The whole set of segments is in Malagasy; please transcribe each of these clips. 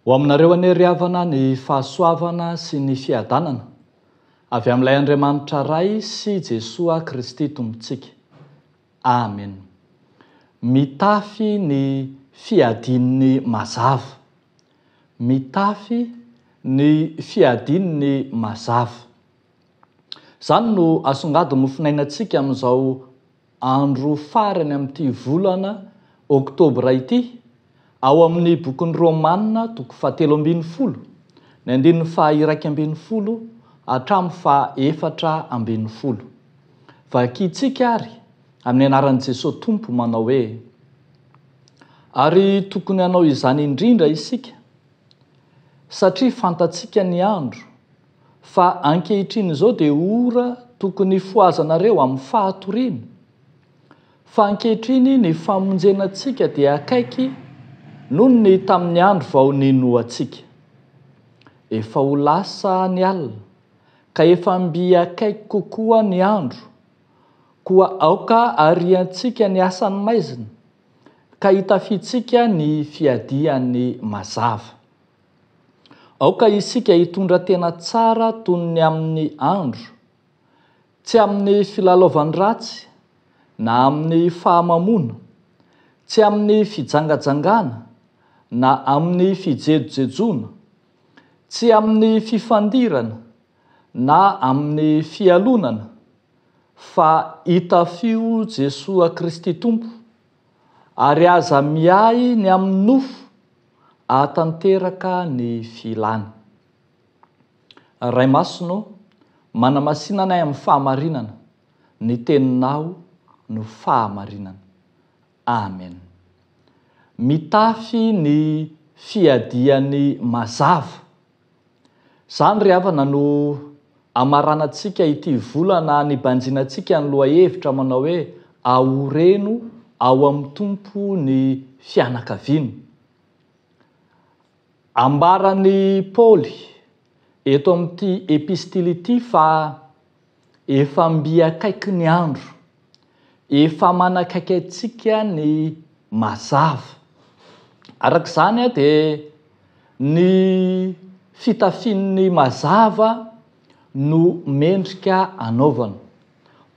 Ho aminareo anery havana ny fahasoavana sy ny fiadanana avy amin'ilay Andriamanitra ray sy Jesoa Kristy tompontsika. Amen. Mitafy ny fiadin'ny mazava. Mitafy ny fiadin'ny mazava. Zany no asongadiny nofinainantsika amin'izao andro farany amin'ity volana Oktobra ity, ao amin'ny bokin'ny Romanina toko 7:10, ny 1:1:10 hatramin'ny 4:10. Vakintsika ary amin'ny anaran'i Jesosy Tompo manao hoe: ary tokony hanao izany indrindra isika, satria fantatsika ny andro fa ankehitriny izao dia ora tokony foazanareo amin'ny fahatoriana, fa ankehitriny ny famonjenantsika dia akaiky noho ny tamin'ny andro vao ninoantsika. Efa ho lasa ny alina, ka efa mby akaiky kokoa ny andro, koa aoka ariantsika ny asan'ny maizina, ka hitafitsika ny fiadian'ny mazava. Aoka isika hitondra tena tsara toy ny amin'ny andro, tsy amin'ny filalaovan'ny ratsy, na amin'ny fahamamona, tsy amin'ny fijangajangana, na amin'ny fijejojejoana, tsy amin'ny fifandirana, na amin'ny fialonana, fa hitafio Jesoa Kristy Tompo, ary aza miay ny amin'ny nofo ahatanteraka ny filany. Ray Masino, manamasinanay amin'ny fahamarinana, ny teninao no fahamarinana. Amen. Mitafy ny fiadian'ny mazava. Zany ry havana no amaranantsika ity volana nibanjinantsika ny lohahevitra manao hoe ahoreno ao amin'ny Tompo ny fianakaviana. Ambarany Paoly eto amin'ity epistily ity fa efa mby akaiky ny andro, efa manakaiky antsika ny mazava. Arak'izany dia ny fitafian'ny mazava no mendrika anaovana.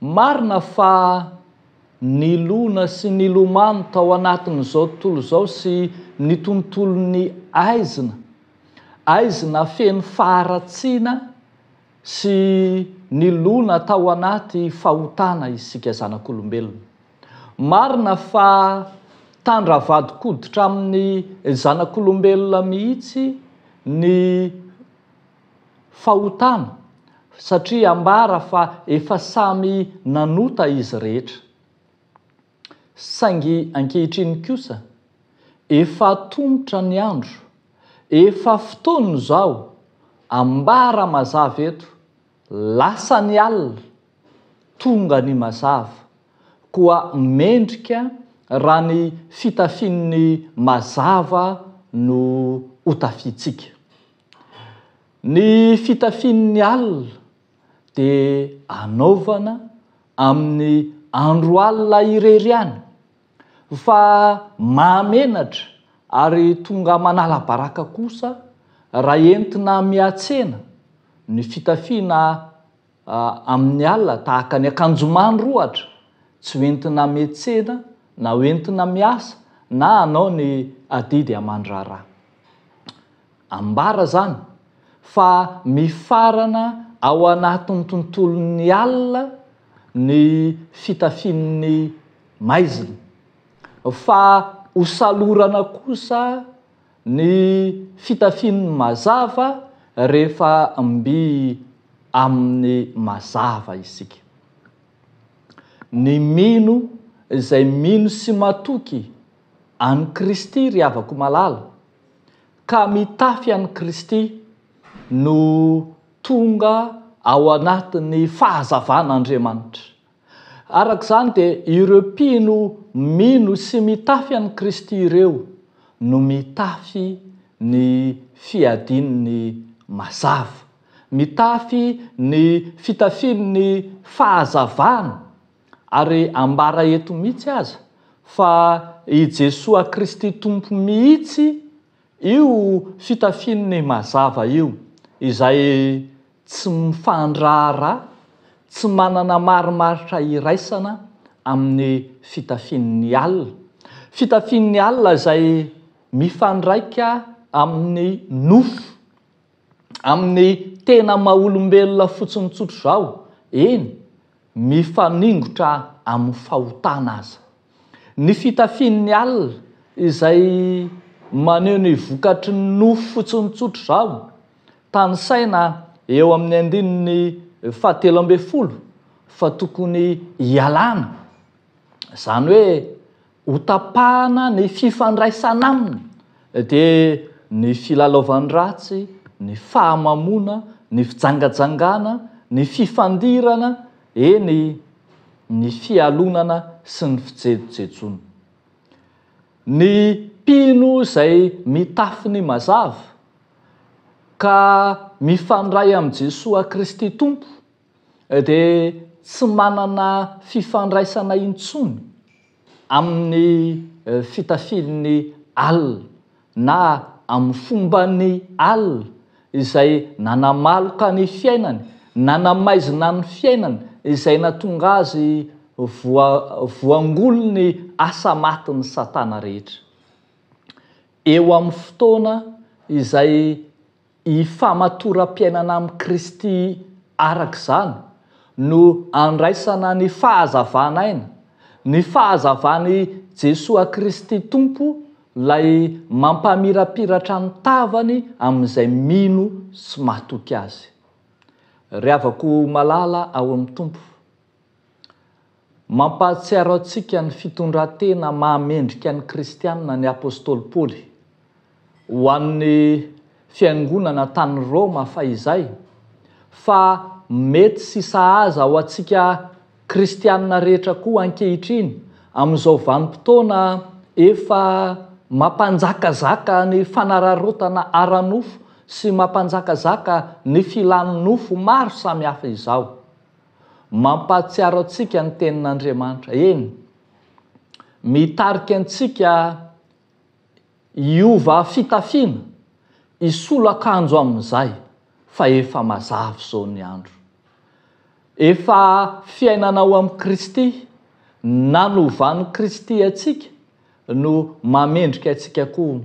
Marina fa nilona sy nilomano tao anatin'izao tontolo izao sy ny tontolon'ny aizina feno faharatsiana sy nilona tao anaty fahotana isika zanak'olombelona. Marina fa tandravadikoditra amin'ny zanak'olombelona mihitsy ny fahotana, satria ambara fa efa samy nanota izy rehetra. Saingy ankehitriny kosa, efa tongotra ny andro, efa fotoana izao, ambara mazava eto, lasa ny alina, tonga ny mazava, koa mendrika raha ny fitafian'ny mazava no hotafitsika. Ny fitafian'ny alina dia anaovana amin'ny andro alina irery ihany, fa mahamenatra ary tonga manala baraka kosa raha entina miantsena ny fitafiana amin'ny alina, tahaka ny akanjomandro ohatra, tsy entina miantsena na entina miasa na anao ny adidy aman-draharaha. Ambara zany fa mifarana ao anatin'ny tontolon'ny alina ny fitafian'ny maizina, fa hosalorana kosa ny fitafian'ny mazava rehefa mby amin'ny mazava isika. Ny mino izay mino sy matoky any Kristy ry havako malala, ka mitafy any Kristy no tonga ao anatin'ny fahazavan'Andriamanitra. Arak'izany dia ireo mpino mino sy mitafy any Kristy ireo no mitafy ny fiadin'ny mazava, mitafy ny fitafian'ny fahazavana, ary ambara eto mihitsy aza fa i Jesoa Kristy Tompo mihitsy io fitafiany mazava io izay tsy mifandraharaha, tsy manana marimaritra iraisana amin'ny fitafian'ny alina. Fitafian'ny alina izay mifandraika amin'ny nofo, amin'ny tena maha-olombelona fotsiny tsotro zao, eny mifaningotra amin'ny fahotana aza. Ny fitafian'ny alina izay maneho ny vokatry ny nofo fotsiny tsotro zao, tanysaina eo amin'ny 17 fa tokony hialana, zany hoe hotapahana ny fifandraisana aminy, dia ny filalaovan'ny ratsy, ny fahamamona, ny fijangajangana, ny fifandirana, eny ny fialonana sy ny fijejojejoana. Ny mpino izay mitafy ny mazava ka mifandray amin'i Jesosy Kristy Tompo dia tsy manana fifandraisana intsony amin'ny fitafian'ny alina na amin'ny fomban'ny alina izay nanamaloka ny fiainany, nanamaizina ny fiainany, izay nahatonga azy voangolo ny asa matin'ny Satana rehetra. Eo amin'ny fotoana izay ifamatoram-piainana amin'ny Kristy arak'izany no andraisana ny fahazavana ny fahazavany Jesosy Kristy Tompo, lay mampamirapiratra ny tavany amin'izay mino sy mahatoky azy. Ry havako malala ao amin'ny Tompo, mampahatsiaro antsika ny fitondran-tena mahamendrika ny kristianina ny apôstôly Paoly ho an'ny fiangonana tany Roma fahizay, fa mety sy sahaza ho antsika kristianina rehetra koa ankehitriny amin'izao vanim-potoana efa mampanjakazaka ny fanararotana ara-nofo sy mampanjakazaka ny filan'ny nofo maro samihafa izao. Mampahatsiaro antsika ny tenin'Andriamanitra, eny mitarika antsika hiova fitafiana, hisolo akanjo amin'izay, fa efa mazava izao ny andro. Efa fiainanao amin'ny Kristy, nanovan'i Kristy atsika no mamendrika atsika koa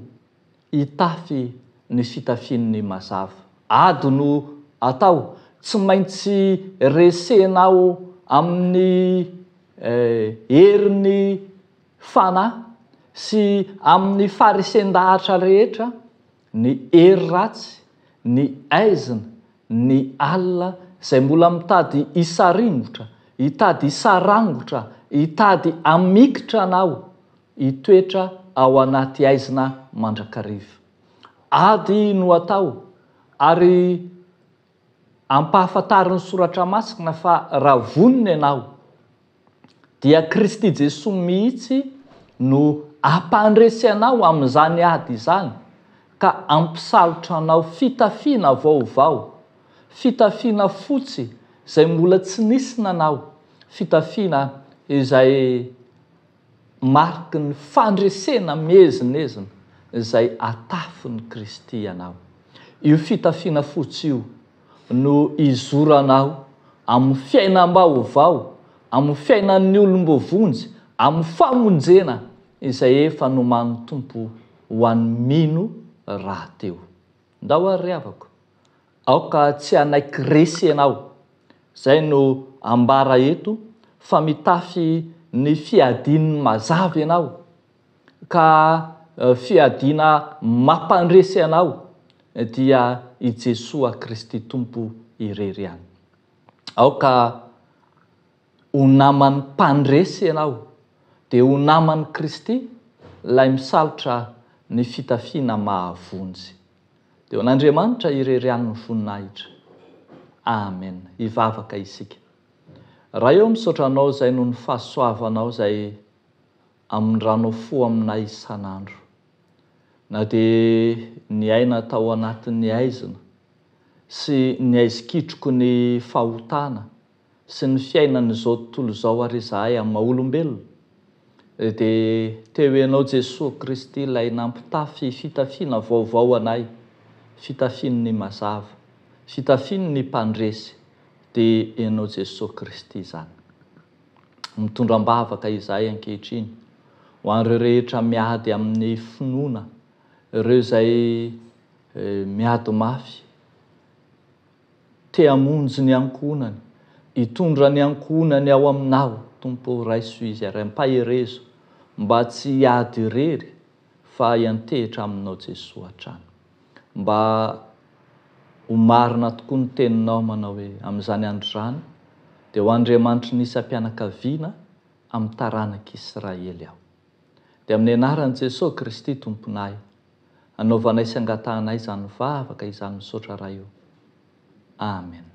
hitafy ny fitafian'ny mazava. Ady no atao, tsy maintsy resenao amin'ny herin'ny fanahy sy amin'ny farisendahatra rehetra, ny hery ratsy, ny aizina, ny alina izay mbola mitady hisaringotra, hitady hisarangotra, hitady hamikitra anao hitoetra ao anaty aizina mandrakariva. Ady no atao, ary ampahafantariny soratra masina fa raha vonona ianao dia Kristy Jesosy mihitsy no ampandresy anao amin'izany ady izany, ka ampisalotra anao fitafiana vaovao, fitafiana fotsy izay mbola tsy nisy nanao, fitafiana izay mariky ny fandresena miezinezina izay atafin'i Kristy anao. Io fitafiana fotsy io no izoranao amin'ny fiainam-baovao, amin'ny fiainan'ny olombovonjy, amin'ny famonjena izay efa noman'ny Tompo ho an'ny mino rahateo. Ndao ary havako, aoka tsy hanaiky resy ianao, zay no ambara eto, fa mitafy ny fiadin'ny mazava ianao, ka fiadina mampandresy ianao dia i Jesosy Kristy Tompo irery ihany. Aoka ho naman'ny mpandresy ianao, dia ho naman'ny Kristy lay misalotra ny fitafiana mahavonjy. Dia ho an'Andriamanitra irery ihany ny voninahitra. Amen. Hivavaka isika. Raha eo misaotra anao izay no ny fahasoavanao izay amin'ny ranao fo aminay isan'andro, na dia ny aina tao anatin'ny aizina sy ny aizikitroko ny fahotana sy ny fiainan'izao tontolo izao ary izahay amin'ny maha-olombelona, dia teo ianao Jesosy Kristy ilay nampitafy fitafiana vaovao anay, fitafiany ny mazava, fitafiany ny mpandresy, dia ianao Jesosy Kristy izany. Mitondram-bavaka izahay ankehitriny ho an'ireo rehetra miady amin'ny finoana, ireo izay miady mafy, te hamonjy ny ankonany, hitondra ny ankonany ao aminao, Tompo raiso izy aram-paherezo, mba tsy hiady irery fa hiantehitra aminao Jesosy hatrany. Mba ho marina tokoa ny teninao manao hoe amin'izany andro izany dia ho Andriamanitry nisy ampianakaviana amin'ny taranak'Israely aho. Dia amin'ny anaran'i Jesosy Kristy Tomponay, anaovanay sy angatahanay izany vavaka izany misaotra raha io. Amen.